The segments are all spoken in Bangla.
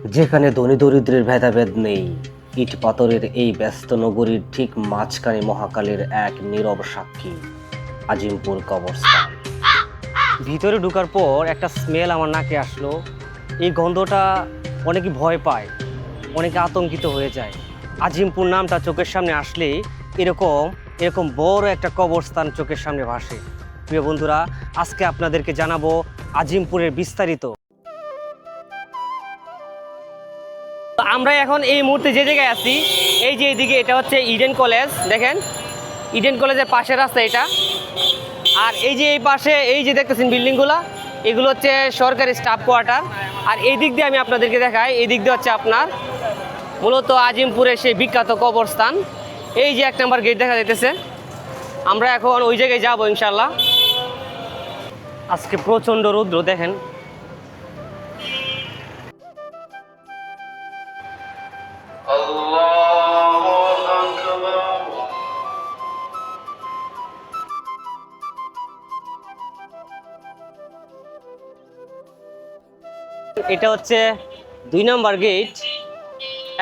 যেখানে ধনী দরিদ্রের ভেদাভেদ নেই, ইট পাথরের এই ব্যস্ত নগরীর ঠিক মাঝখানে মহাকালের এক নীরব সাক্ষী, আজিমপুর কবরস্থান। ভিতরে ঢোকার পর একটা স্মেল আমার নাকে আসলো। এই গন্ধটা অনেকে ভয় পায়, অনেকে আতঙ্কিত হয়ে যায়। আজিমপুর নামটা চোখের সামনে আসলে এরকম এরকম বড় একটা কবরস্থান চোখের সামনে ভাসে। প্রিয় বন্ধুরা, আজকে আপনাদেরকে জানাবো আজিমপুরের বিস্তারিত। তো আমরা এখন এই মুহূর্তে যে জায়গায় আছি, এই যে এইদিকে এটা হচ্ছে ইডেন কলেজ। দেখেন, ইডেন কলেজের পাশের রাস্তা এটা। আর এই যে এই পাশে এই যে দেখতেছেন বিল্ডিংগুলো, এগুলো হচ্ছে সরকারি স্টাফ কোয়ার্টার। আর এই দিক দিয়ে আমি আপনাদেরকে দেখাই, এই দিক দিয়ে হচ্ছে আপনার মূলত আজিমপুরের সেই বিখ্যাত কবরস্থান। এই যে 1 নম্বর গেট দেখা যাইতেছে, আমরা এখন ওই জায়গায় যাবো ইনশাল্লাহ। আজকে প্রচণ্ড রৌদ্র, দেখেন। এটা হচ্ছে 2 নম্বর গেট।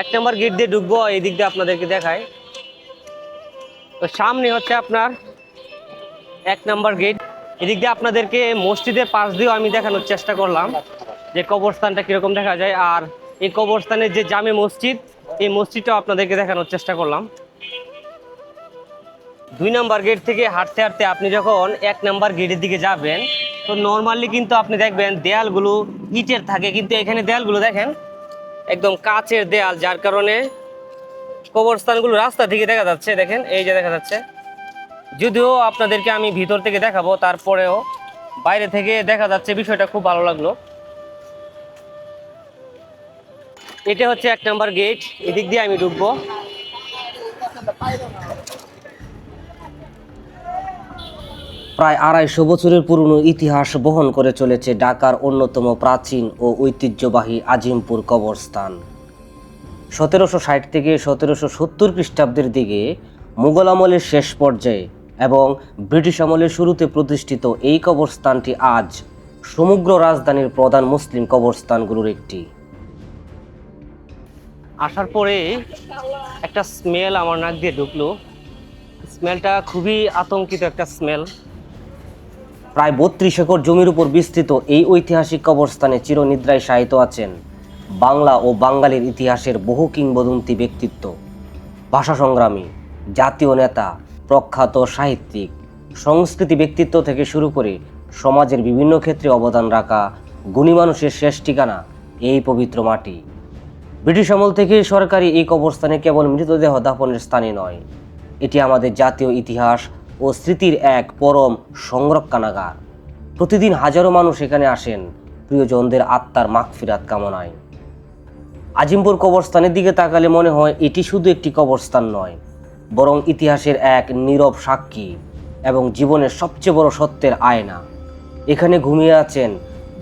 1 নম্বর গেট দিয়ে ঢুকবো, এই দিক দিয়ে আপনাদেরকে দেখায়। তো সামনে হচ্ছে আপনার 1 নম্বর গেট। এদিক দিয়ে আপনাদেরকে মসজিদের পাশ দিয়েও আমি দেখানোর চেষ্টা করলাম যে কবরস্থানটা কীরকম দেখা যায়। আর এই কবরস্থানের যে জামে মসজিদ, এই মসজিদটাও আপনাদেরকে দেখানোর চেষ্টা করলাম। 2 নম্বর গেট থেকে হাঁটতে হাঁটতে আপনি যখন 1 নম্বর গেটের দিকে যাবেন, তো নর্মালি কিন্তু আপনি দেখবেন দেয়ালগুলো ইটের থাকে, কিন্তু এখানে দেয়ালগুলো দেখেন একদম কাচের দেয়াল, যার কারণে কবরস্থানগুলো রাস্তা থেকে দেখা যাচ্ছে। দেখেন, এই যে দেখা যাচ্ছে। যদিও আপনাদেরকে আমি ভিতর থেকে দেখাবো, তারপরেও বাইরে থেকে দেখা যাচ্ছে, বিষয়টা খুব ভালো লাগলো। এটা হচ্ছে 1 নম্বর গেট, এদিক দিয়ে আমি ঢুকবো। প্রায় 250 বছরের পুরনো ইতিহাস বহন করে চলেছে ঢাকার অন্যতম প্রাচীন ও ঐতিহ্যবাহী আজিমপুর কবরস্থান। 1760 থেকে 1770 খ্রিস্টাব্দের দিকে মুঘল আমলের শেষ পর্যায়ে এবং ব্রিটিশ আমলের শুরুতে প্রতিষ্ঠিত এই কবরস্থানটি আজ সমগ্র রাজধানীর প্রধান মুসলিম কবরস্থানগুলোর একটি। আসার পরে একটা স্মেল আমার নাক দিয়ে ঢুকলো। স্মেলটা খুবই আতঙ্কিত একটা স্মেল। প্রায় 32 একর জমির উপর বিস্তৃত এই ঐতিহাসিক কবরস্থানে চিরনিদ্রায় শায়িত আছেন বাংলা ও বাঙালির ইতিহাসের বহু কিংবদন্তি ব্যক্তিত্ব, ভাষা সংগ্রামী, জাতীয় নেতা, প্রখ্যাত সাহিত্যিক, সংস্কৃতি ব্যক্তিত্ব থেকে শুরু করে সমাজের বিভিন্ন ক্ষেত্রে অবদান রাখা গুণী মানুষের শেষ ঠিকানা এই পবিত্র মাটি। ব্রিটিশ আমল থেকে সরকারি এই কবরস্থানে কেবল মৃতদেহ দাফনের স্থানই নয়, এটি আমাদের জাতীয় ইতিহাস ও স্মৃতির এক পরম সংরক্ষণাগার। প্রতিদিন হাজারো মানুষ এখানে আসেন প্রিয়জনদের আত্মার মাগফিরাত কামনায়। আজিমপুর কবরস্থানের দিকে তাকালে মনে হয় এটি শুধু একটি কবরস্থান নয়, বরং ইতিহাসের এক নীরব সাক্ষী এবং জীবনের সবচেয়ে বড় সত্যের আয়না। এখানে ঘুমিয়ে আছেন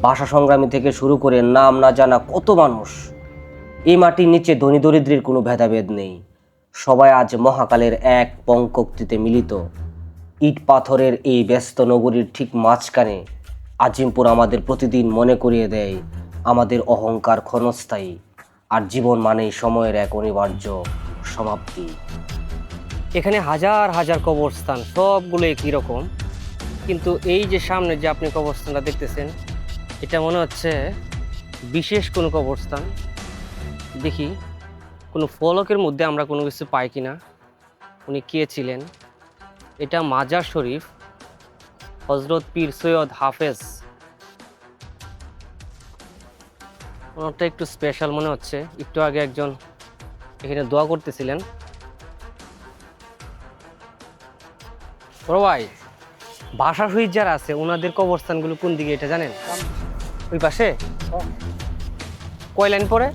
ভাষা সংগ্রামী থেকে শুরু করে নাম না জানা কত মানুষ। এই মাটির নিচে ধনী দরিদ্রের কোনো ভেদাভেদ নেই, সবাই আজ মহাকালের এক পঙ্কক্তিতে মিলিত। ইট পাথরের এই ব্যস্ত নগরীর ঠিক মাঝখানে আজিমপুর আমাদের প্রতিদিন মনে করিয়ে দেয় আমাদের অহংকার ক্ষণস্থায়ী, আর জীবন মানেই সময়ের এক অনিবার্য সমাপ্তি। এখানে হাজার হাজার কবরস্থান, সবগুলো একই রকম, কিন্তু এই যে সামনে যে আপনি কবরস্থানটা দেখতেছেন, এটা মনে হচ্ছে বিশেষ কোনো কবরস্থান। দেখি কোনো ফলকের মধ্যে আমরা কোনো কিছু পাই কিনা, উনি কে ছিলেন। এটা মাজার শরীফ হজরত পীর সৈয়দ হাফেজ। ওনারটা একটু স্পেশাল মনে হচ্ছে। একটু আগে একজন এখানে দোয়া করতেছিলেন। বড় ভাই, ভাষা শহীদ যারা আছে ওনাদের কবরস্থানগুলো কোন দিকে এটা জানেন? ওই পাশে কয় লাইন পরে?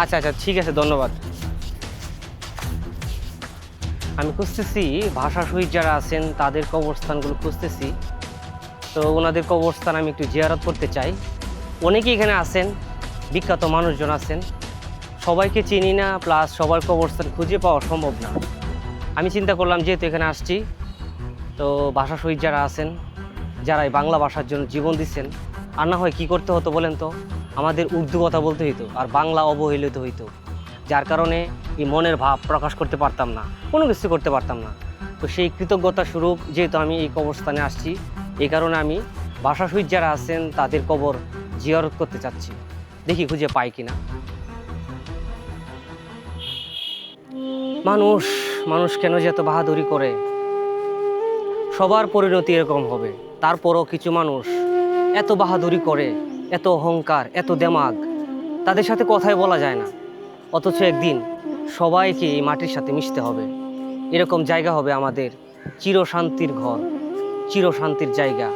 আচ্ছা আচ্ছা, ঠিক আছে, ধন্যবাদ। আমি খুঁজতেছি ভাষা শহীদ যারা আছেন তাদের কবরস্থানগুলো খুঁজতেছি। তো ওনাদের কবরস্থান আমি একটু জিয়ারত করতে চাই। অনেকেই এখানে আছেন, বিখ্যাত মানুষজন আছেন, সবাইকে চিনি না, প্লাস সবার কবরস্থান খুঁজে পাওয়া সম্ভব না। আমি চিন্তা করলাম যেহেতু এখানে আসছি, তো ভাষা শহীদ যারা আছেন, যারা এই বাংলা ভাষার জন্য জীবন দিচ্ছেন, আর না হয় কী করতে হতো বলেন তো, আমাদের উর্দু কথা বলতে হইতো আর বাংলা অবহেলিত হইতো, যার কারণে এই মনের ভাব প্রকাশ করতে পারতাম না, কোনো কিছু করতে পারতাম না। তো সেই কৃতজ্ঞতা স্বরূপ যেহেতু আমি এই কবরস্থানে আসছি, এই কারণে আমি ভাষা শহীদ যারা আছেন তাদের কবর জিয়ারত করতে চাচ্ছি, দেখি খুঁজে পাই কিনা। মানুষ মানুষ কেন যে এত বাহাদুরি করে, সবার পরিণতি এরকম হবে। তারপরও কিছু মানুষ এত বাহাদুরি করে, এত অহংকার, এত দেমাগ, তাদের সাথে কথাই বলা যায় না, অথচ একদিন সবাইকে এই মাটির সাথে মিশতে হবে। এরকম জায়গা হবে আমাদের চিরশান্তির ঘর, চিরশান্তির জায়গা,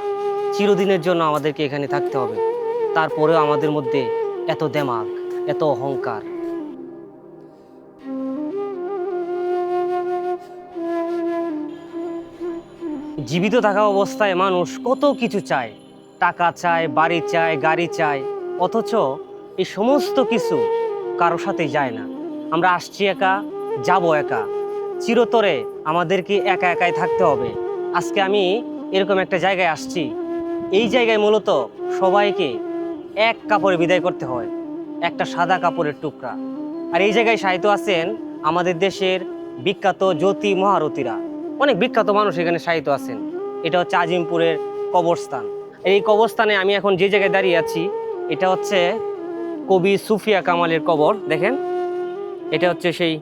চিরদিনের জন্য আমাদেরকে এখানে থাকতে হবে। তারপরেও আমাদের মধ্যে এত দেমাগ, এত অহংকার। জীবিত থাকা অবস্থায় মানুষ কত কিছু চায়, টাকা চায়, বাড়ি চায়, গাড়ি চায়, অথচ এই সমস্ত কিছু কারো সাথেই যায় না। আমরা আসছি একা, যাব একা, চিরতরে আমাদেরকে একা একাই থাকতে হবে। আজকে আমি এরকম একটা জায়গায় আসছি, এই জায়গায় মূলত সবাইকে এক কাপড়ে বিদায় করতে হয়, একটা সাদা কাপড়ের টুকরা। আর এই জায়গায় সাহিত্য আছেন আমাদের দেশের বিখ্যাত জ্যোতি মহারথীরা, অনেক বিখ্যাত মানুষ এখানে সাহিত্য আছেন। এটা হচ্ছে আজিমপুরের কবরস্থান। এই কবরস্থানে আমি এখন যে জায়গায় দাঁড়িয়ে আছি, এটা হচ্ছে কবি সুফিয়া কামালের কবর। দেখেন, এটা হচ্ছে সেই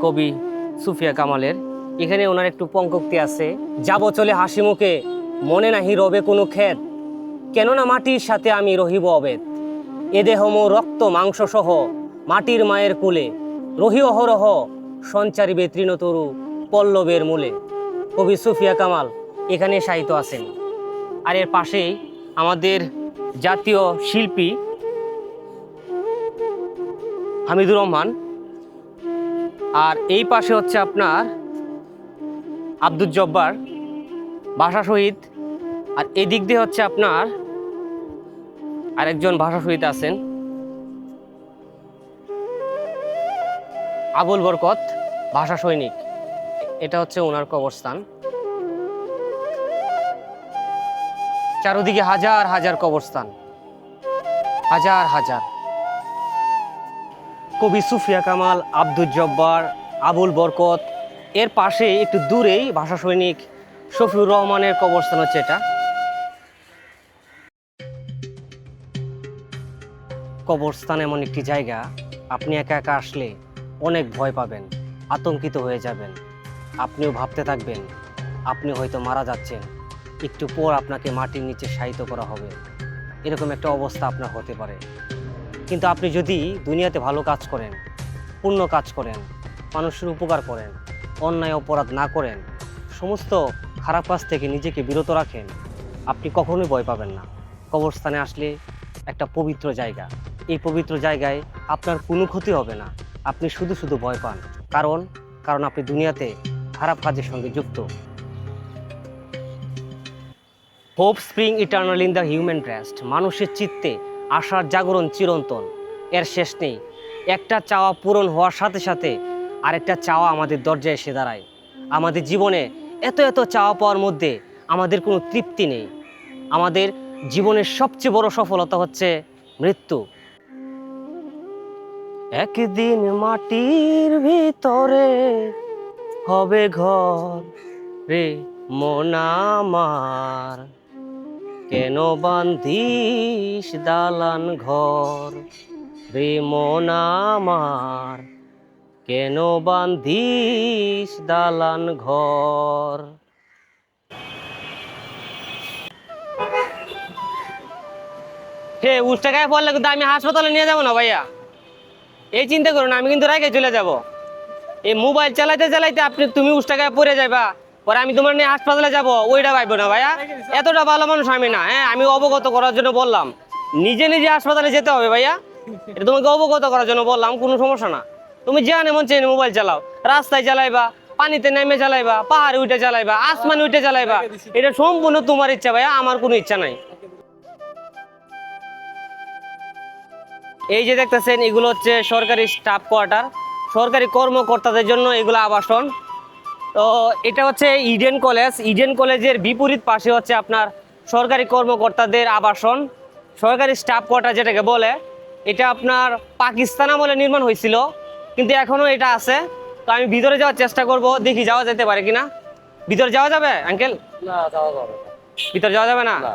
কবি সুফিয়া কামালের। এখানে ওনার একটু পঙ্কক্তি আছে, যাব চলে হাসি মুখে, মনে নাহি রবে কোনো ক্ষেত, কেননা মাটির সাথে আমি রহিব অবেদ, এ দেহ মো রক্ত মাংস সহ, মাটির মায়ের কুলে, রহি অহরহ সঞ্চারিবে তৃণতরু পল্লবের মূলে। কবি সুফিয়া কামাল এখানে সাহিত্য আছেন। আর এর পাশেই আমাদের জাতীয় শিল্পী হামিদুর রহমান, আর এই পাশে হচ্ছে আপনার আব্দুল জব্বার, ভাষা শহীদ। আর এদিক দিয়ে হচ্ছে আপনার আরেকজন ভাষা শহীদ আছেন, আবুল বরকত, ভাষা সৈনিক। এটা হচ্ছে ওনার কবরস্থান। চারদিকে হাজার হাজার কবরস্থান, হাজার হাজার। কবি সুফিয়া কামাল, আব্দুল জব্বার, আবুল বরকত, এর পাশে একটু দূরেই ভাষা সৈনিক শফিউর রহমানের কবরস্থান হচ্ছে এটা। কবরস্থান এমন একটি জায়গা, আপনি একা একা আসলে অনেক ভয় পাবেন, আতঙ্কিত হয়ে যাবেন, আপনিও ভাবতে থাকবেন আপনি হয়তো মারা যাচ্ছেন, একটু পর আপনাকে মাটির নিচে শায়িত করা হবে, এরকম একটা অবস্থা আপনার হতে পারে। কিন্তু আপনি যদি দুনিয়াতে ভালো কাজ করেন, পুণ্য কাজ করেন, মানুষের উপকার করেন, অন্যায় অপরাধ না করেন, সমস্ত খারাপ কাজ থেকে নিজেকে বিরত রাখেন, আপনি কখনোই ভয় পাবেন না। কবরস্থানে আসলে একটা পবিত্র জায়গা, এই পবিত্র জায়গায় আপনার কোনো ক্ষতি হবে না, আপনি শুধু শুধু ভয় পান, কারণ আপনি দুনিয়াতে খারাপ কাজের সঙ্গে যুক্ত। Hope spring eternal in the human breast, মানুষের চিত্তে আশার জাগরণ চিরন্তন, এর শেষ নেই। একটা চাওয়া পূরণ হওয়ার সাথে সাথে আরেকটা চাওয়া আমাদের দরজায় এসে দাঁড়ায়। আমাদের জীবনে এত এত চাওয়া পাওয়ার মধ্যে আমাদের কোনো তৃপ্তি নেই। আমাদের জীবনের সবচেয়ে বড় সফলতা হচ্ছে মৃত্যু। একদিন মাটির ভিতরে হবে ঘর রে মন আমার, কেন বান্ধিস দালান ঘর রে মন আমার, কেন বান্ধিস দালান ঘর। হে উস টাকায় পড়লে কিন্তু আমি হাসপাতালে নিয়ে যাবো না ভাইয়া, এই চিন্তা করুন, আমি কিন্তু রাগে চলে যাব। এই মোবাইল চালাইতে চালাইতে তুমি উস টাকায় পড়ে যাবা, পরে আমি তোমার নিয়ে হাসপাতালে যাবো, ওইটা ভাইবো না ভাইয়া, এতটা ভালো মানুষ আমি না। হ্যাঁ, আমি অবগত করার জন্য বললাম, নিজে নিজে হাসপাতালে যেতে হবে ভাইয়া, এটা তোমাকে অবগত করার জন্য বললাম, কোনো সমস্যা না। তুমি যেখানে মন চাই মোবাইল চালাও, রাস্তায় চালাইবা, পানিতে নেমে চালাইবা, পাহাড়ে উঠে চালাইবা, আসমানে উঠে চালাইবা, এটা সম্পূর্ণ তোমার ইচ্ছা ভাইয়া, আমার কোনো ইচ্ছা নাই। এই যে দেখতেছেন, এগুলো হচ্ছে সরকারি স্টাফ কোয়ার্টার, সরকারি কর্মকর্তাদের জন্য এগুলো আবাসন। তো এটা হচ্ছে ইডেন কলেজ, ইডেন কলেজের বিপরীত পাশে হচ্ছে আপনার সরকারি কর্মকর্তাদের আবাসন। সরকারি স্টাফ কোয়ার্টার যেটাকে বলে, এটা আপনার পাকিস্তান আমলে নির্মাণ হয়েছিল, কিন্তু এখনো এটা আছে। তো আমি ভিতরে যাওয়ার চেষ্টা করব, দেখি যাওয়া যেতে পারে কিনা। ভিতরে যাওয়া যাবে আঙ্কেল? না, যাওয়া যাবে না। ভিতরে যাওয়া যাবে না? না।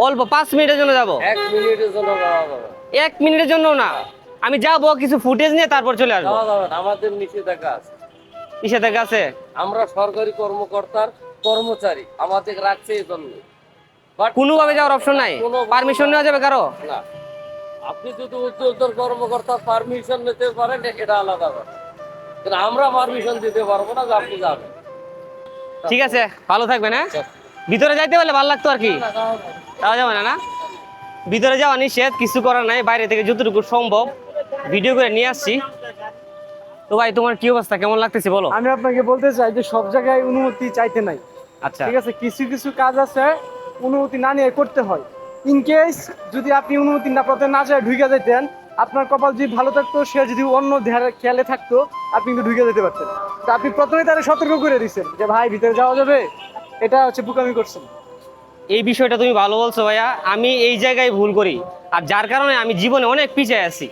অল্প 5 মিনিটের জন্য যাব। 1 মিনিটের জন্য যাওয়া যাবে না। 1 মিনিটের জন্য না, আমি যাবো কিছু ফুটেজ নিয়ে তারপর চলে আসবো। যাওয়া যাবে না, আমাদের নিষেধাজ্ঞা আছে। নিষেধাজ্ঞা আছে? আমরা সরকারি কর্মকর্তার কর্মচারী, আমাদের রাখছে এই জন্য। বাট কোনোভাবে যাওয়ার অপশন নাই? পারমিশন নেওয়া যাবে কারো? না, আপনি যদি উদ্যোক্তার কর্মকর্তার পারমিশন নিতে পারেন এটা আলাদা কথা, কিন্তু আমরা পারমিশন দিতে পারবো না যে আপনি যাবেন। ঠিক আছে, ভালো থাকবেন। হ্যাঁ, ভিতরে যাইতে পারলে ভালো লাগতো আর কি। যাওয়া যাবে না? না, ভিতরে যাওয়া নিষেধ, কিছু করার নাই, বাইরে থেকে যতটুকু সম্ভব ভিডিও করে নিয়ে আসছি। তো ভাই, তোমার কি অবস্থা, কেমন লাগতেছে বলো? আমি আপনাকে বলতে চাই যে সব জায়গায় অনুমতি চাইতে নাই। আচ্ছা, ঠিক আছে, কিছু কিছু কাজ আছে অনুমতি না নিয়ে করতে হয়। ইন কেস যদি আপনি অনুমতি না পেতে না চায় ঢুকে যেতেন, আপনার কপাল যদি ভালো থাকতো, সে যদি অন্য ধারে খেয়ালে থাকতো, আপনি কিন্তু ঢুকে যেতে পারতেন। তো আপনি প্রথমেই তারা সতর্ক করে দিচ্ছেন যে ভাই ভিতরে যাওয়া যাবে, এটা হচ্ছে বোকামি করছেন। এই বিষয়টা তুমি ভালো বলছো ভাইয়া, আমি এই জায়গায় ভুল করি, আর যার কারণে আমি জীবনে অনেক পিছিয়ে আছি।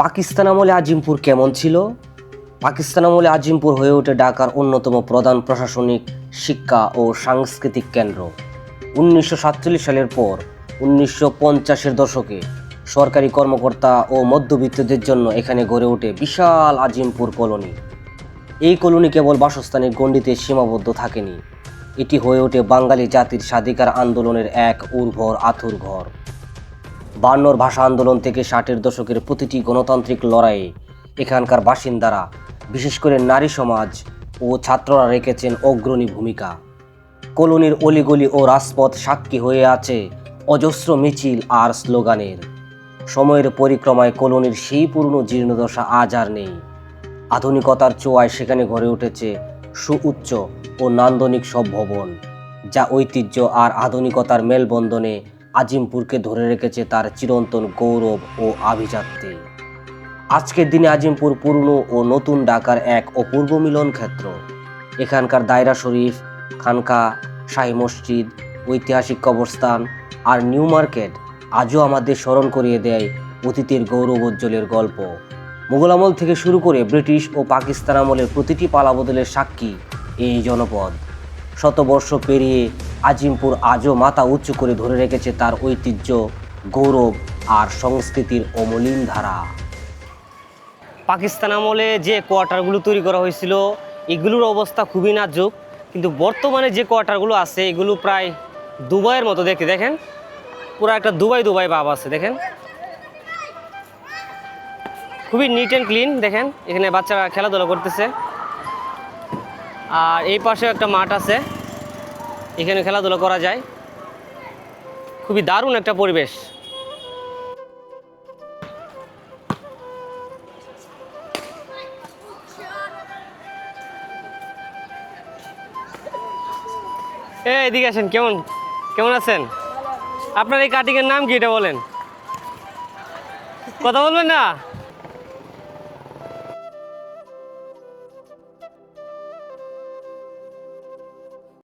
পাকিস্তান আমলে আজিমপুর কেমন ছিল? পাকিস্তান আমলে আজিমপুর হয়ে ওঠে ঢাকার অন্যতম প্রধান প্রশাসনিক, শিক্ষা ও সাংস্কৃতিক কেন্দ্র। 1947 সালের পর 1950-এর দশকে সরকারি কর্মকর্তা ও মধ্যবিত্তদের জন্য এখানে গড়ে ওঠে বিশাল আজিমপুর কলোনি। এই কলোনি কেবল বাসস্থানের গণ্ডিতে সীমাবদ্ধ থাকেনি, এটি হয়ে ওঠে বাঙালি জাতির স্বাধিকার আন্দোলনের এক উর্বর আঁতুড় ঘর। 52 ভাষা আন্দোলন থেকে 60-এর দশকের প্রতিটি গণতান্ত্রিক লড়াইয়ে এখানকার বাসিন্দারা, বিশেষ করে নারী সমাজ ও ছাত্ররা রেখেছেন অগ্রণী ভূমিকা। কলোনির অলিগলি ও রাজপথ সাক্ষী হয়ে আছে অজস্র মিছিল আর স্লোগানের। সময়ের পরিক্রমায় কলোনির সেই পুরনো জীর্ণদশা আজ আর নেই। আধুনিকতার ছোঁয়ায় সেখানে গড়ে উঠেছে সুউচ্চ ও নান্দনিক সব ভবন, যা ঐতিহ্য আর আধুনিকতার মেলবন্ধনে আজিমপুরকে ধরে রেখেছে তার চিরন্তন গৌরব ও আভিজাত্যে। আজকের দিনে আজিমপুর পুরনো ও নতুন ঢাকার এক অপূর্ব মিলন ক্ষেত্র। এখানকার দায়রা শরীফ, খানকা, শাহী মসজিদ, ঐতিহাসিক কবরস্থান আর নিউ মার্কেট আজও আমাদের স্মরণ করিয়ে দেয় অতীতের গৌরবোজ্জ্বলের গল্প। মুঘল আমল থেকে শুরু করে ব্রিটিশ ও পাকিস্তান আমলের প্রতিটি পালাবদলের সাক্ষী এই জনপদ। শতবর্ষ পেরিয়ে আজিমপুর আজও মাথা উঁচু করে ধরে রেখেছে তার ঐতিহ্য, গৌরব আর সংস্কৃতির অমলিন ধারা। পাকিস্তান আমলে যে কোয়ার্টারগুলো তৈরি করা হয়েছিল, এগুলোর অবস্থা খুবই নাজুক, কিন্তু বর্তমানে যে কোয়ার্টারগুলো আছে এগুলো প্রায় দুবাইয়ের মতো দেখতে। দেখেন, পুরো একটা দুবাই দুবাই ভাব আছে। দেখেন, খুবই নিট অ্যান্ড ক্লিন। দেখেন, এখানে বাচ্চারা খেলাধুলা করতেছে, আর এই পাশেও একটা মাঠ আছে, এখানে খেলাধুলা করা যায়। খুবই দারুণ একটা পরিবেশ। এদিকে আসেন, কেমন কেমন আছেন? আপনার এই কাটিংয়ের নাম কি, এটা বলেন। কথা বলবেন না?